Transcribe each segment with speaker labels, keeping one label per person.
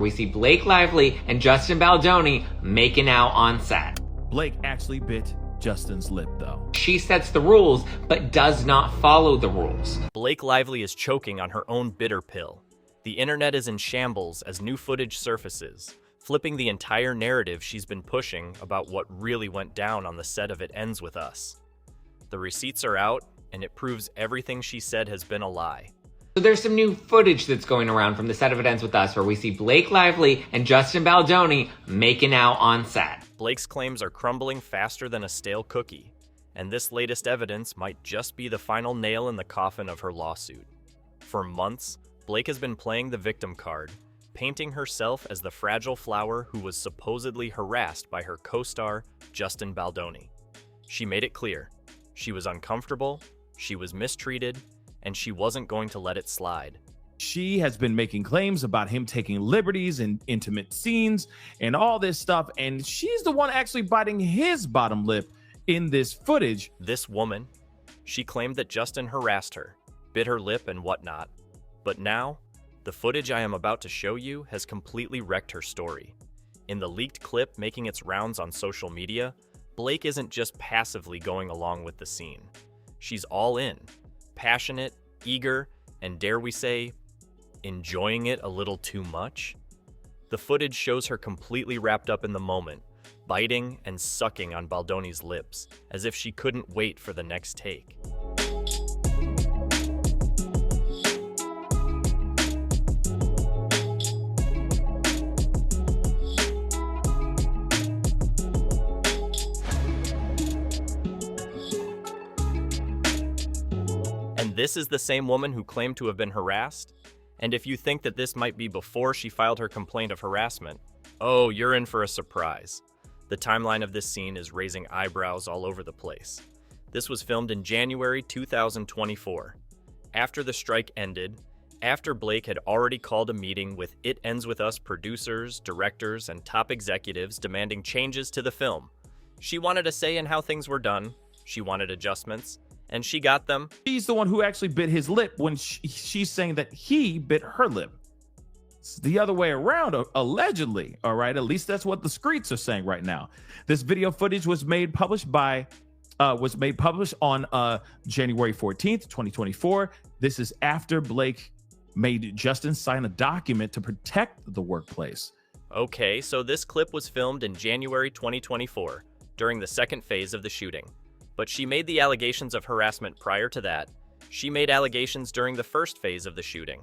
Speaker 1: We see Blake Lively and Justin Baldoni making out on set.
Speaker 2: Blake actually bit Justin's lip, though.
Speaker 1: She sets the rules, but does not follow the rules.
Speaker 3: Blake Lively is choking on her own bitter pill. The internet is in shambles as new footage surfaces, flipping the entire narrative she's been pushing about what really went down on the set of It Ends With Us. The receipts are out, and it proves everything she said has been a lie.
Speaker 1: So there's some new footage that's going around from the set of It Ends With Us where we see Blake Lively and Justin Baldoni making out on set.
Speaker 3: Blake's claims are crumbling faster than a stale cookie, and this latest evidence might just be the final nail in the coffin of her lawsuit. For months, Blake has been playing the victim card, painting herself as the fragile flower who was supposedly harassed by her co-star, Justin Baldoni. She made it clear. She was uncomfortable, she was mistreated, and she wasn't going to let it slide.
Speaker 2: She has been making claims about him taking liberties in intimate scenes and all this stuff, and she's the one actually biting his bottom lip in this footage.
Speaker 3: This woman, she claimed that Justin harassed her, bit her lip and whatnot. But now, the footage I am about to show you has completely wrecked her story. In the leaked clip making its rounds on social media, Blake isn't just passively going along with the scene. She's all in. Passionate, eager, and dare we say, enjoying it a little too much? The footage shows her completely wrapped up in the moment, biting and sucking on Baldoni's lips, as if she couldn't wait for the next take. This is the same woman who claimed to have been harassed? And if you think that this might be before she filed her complaint of harassment, oh, you're in for a surprise. The timeline of this scene is raising eyebrows all over the place. This was filmed in January 2024. After the strike ended, after Blake had already called a meeting with It Ends With Us producers, directors, and top executives demanding changes to the film. She wanted a say in how things were done, she wanted adjustments, and she got them.
Speaker 2: She's the one who actually bit his lip when she's saying that he bit her lip. It's the other way around, allegedly, all right? At least that's what the streets are saying right now. This video footage was made published on January 14th, 2024. This is after Blake made Justin sign a document to protect the workplace.
Speaker 3: Okay, so this clip was filmed in January 2024, during the second phase of the shooting. But she made the allegations of harassment prior to that. She made allegations during the first phase of the shooting.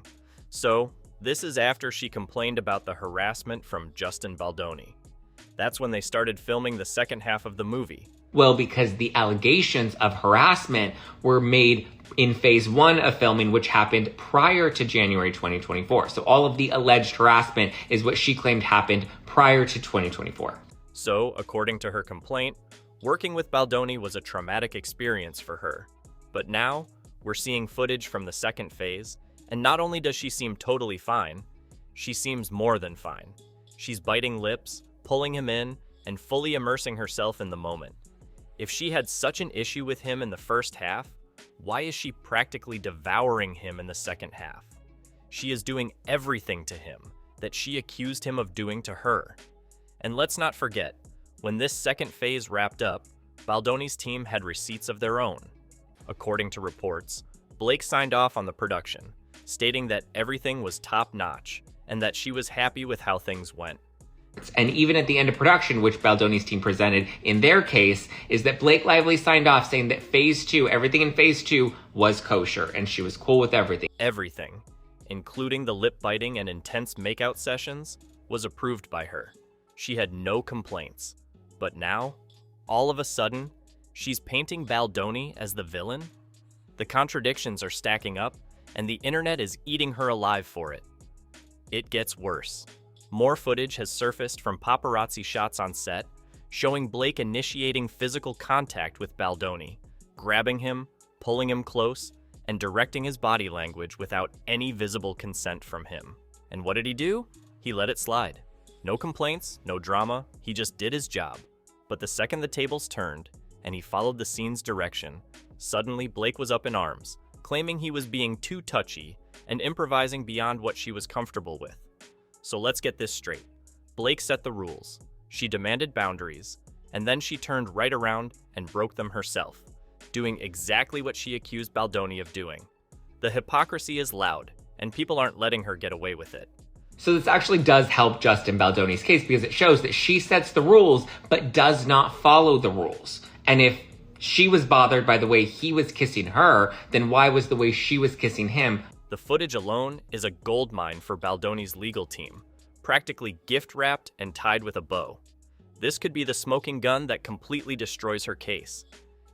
Speaker 3: So, this is after she complained about the harassment from Justin Baldoni. That's when they started filming the second half of the movie.
Speaker 1: Well, because the allegations of harassment were made in phase 1 of filming, which happened prior to January 2024. So all of the alleged harassment is what she claimed happened prior to 2024.
Speaker 3: So, according to her complaint, working with Baldoni was a traumatic experience for her. But now, we're seeing footage from the second phase, and not only does she seem totally fine, she seems more than fine. She's biting lips, pulling him in, and fully immersing herself in the moment. If she had such an issue with him in the first half, why is she practically devouring him in the second half? She is doing everything to him that she accused him of doing to her. And let's not forget, when this second phase wrapped up, Baldoni's team had receipts of their own. According to reports, Blake signed off on the production, stating that everything was top-notch and that she was happy with how things went.
Speaker 1: And even at the end of production, which Baldoni's team presented in their case, is that Blake Lively signed off saying that phase 2, everything in phase 2 was kosher and she was cool with everything.
Speaker 3: Everything, including the lip-biting and intense makeout sessions, was approved by her. She had no complaints. But now, all of a sudden, she's painting Baldoni as the villain? The contradictions are stacking up, and the internet is eating her alive for it. It gets worse. More footage has surfaced from paparazzi shots on set, showing Blake initiating physical contact with Baldoni, grabbing him, pulling him close, and directing his body language without any visible consent from him. And what did he do? He let it slide. No complaints, no drama, he just did his job. But the second the tables turned, and he followed the scene's direction, suddenly Blake was up in arms, claiming he was being too touchy and improvising beyond what she was comfortable with. So let's get this straight. Blake set the rules. She demanded boundaries, and then she turned right around and broke them herself, doing exactly what she accused Baldoni of doing. The hypocrisy is loud, and people aren't letting her get away with it.
Speaker 1: So this actually does help Justin Baldoni's case because it shows that she sets the rules but does not follow the rules. And if she was bothered by the way he was kissing her, then why was the way she was kissing him?
Speaker 3: The footage alone is a goldmine for Baldoni's legal team, practically gift-wrapped and tied with a bow. This could be the smoking gun that completely destroys her case.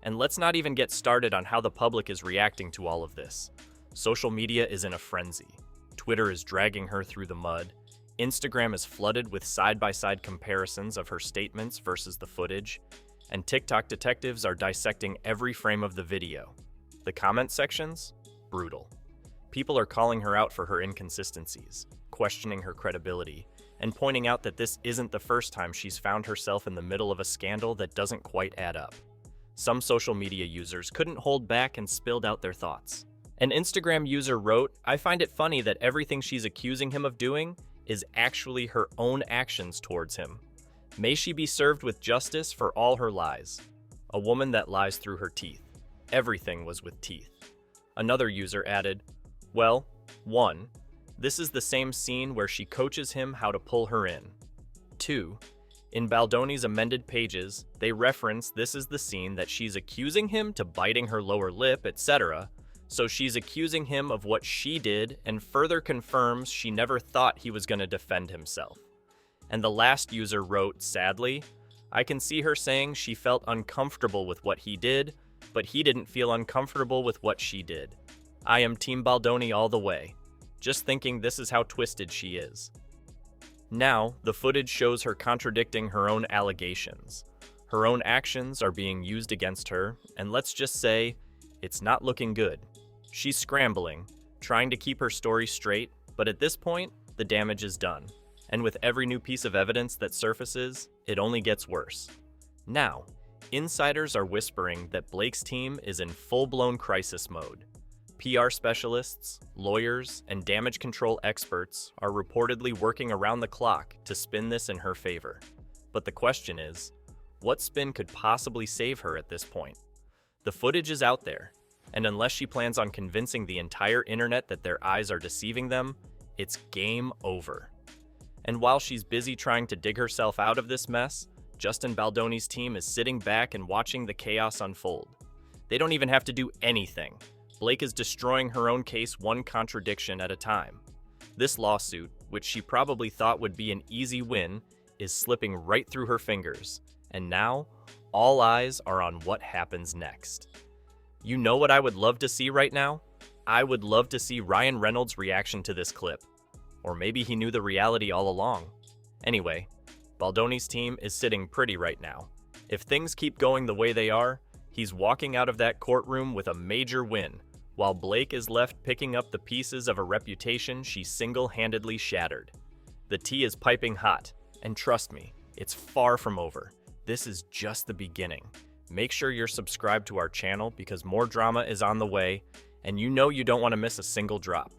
Speaker 3: And let's not even get started on how the public is reacting to all of this. Social media is in a frenzy. Twitter is dragging her through the mud. Instagram is flooded with side-by-side comparisons of her statements versus the footage. And TikTok detectives are dissecting every frame of the video. The comment sections? Brutal. People are calling her out for her inconsistencies, questioning her credibility, and pointing out that this isn't the first time she's found herself in the middle of a scandal that doesn't quite add up. Some social media users couldn't hold back and spilled out their thoughts. An Instagram user wrote, "I find it funny that everything she's accusing him of doing is actually her own actions towards him. May she be served with justice for all her lies. A woman that lies through her teeth. Everything was with teeth." Another user added, "Well, 1. This is the same scene where she coaches him how to pull her in. 2. In Baldoni's amended pages, they reference this is the scene that she's accusing him to biting her lower lip, etc., so she's accusing him of what she did and further confirms she never thought he was going to defend himself." And the last user wrote, sadly, "I can see her saying she felt uncomfortable with what he did, but he didn't feel uncomfortable with what she did. I am Team Baldoni all the way. Just thinking this is how twisted she is." Now, the footage shows her contradicting her own allegations. Her own actions are being used against her, and let's just say, it's not looking good. She's scrambling, trying to keep her story straight, but at this point, the damage is done. And with every new piece of evidence that surfaces, it only gets worse. Now, insiders are whispering that Blake's team is in full-blown crisis mode. PR specialists, lawyers, and damage control experts are reportedly working around the clock to spin this in her favor. But the question is, what spin could possibly save her at this point? The footage is out there, and unless she plans on convincing the entire internet that their eyes are deceiving them, it's game over. And while she's busy trying to dig herself out of this mess, Justin Baldoni's team is sitting back and watching the chaos unfold. They don't even have to do anything. Blake is destroying her own case one contradiction at a time. This lawsuit, which she probably thought would be an easy win, is slipping right through her fingers. And now, all eyes are on what happens next. You know what I would love to see right now? I would love to see Ryan Reynolds' reaction to this clip. Or maybe he knew the reality all along. Anyway, Baldoni's team is sitting pretty right now. If things keep going the way they are, he's walking out of that courtroom with a major win, while Blake is left picking up the pieces of a reputation she single-handedly shattered. The tea is piping hot, and trust me, it's far from over. This is just the beginning. Make sure you're subscribed to our channel because more drama is on the way, and you know you don't want to miss a single drop.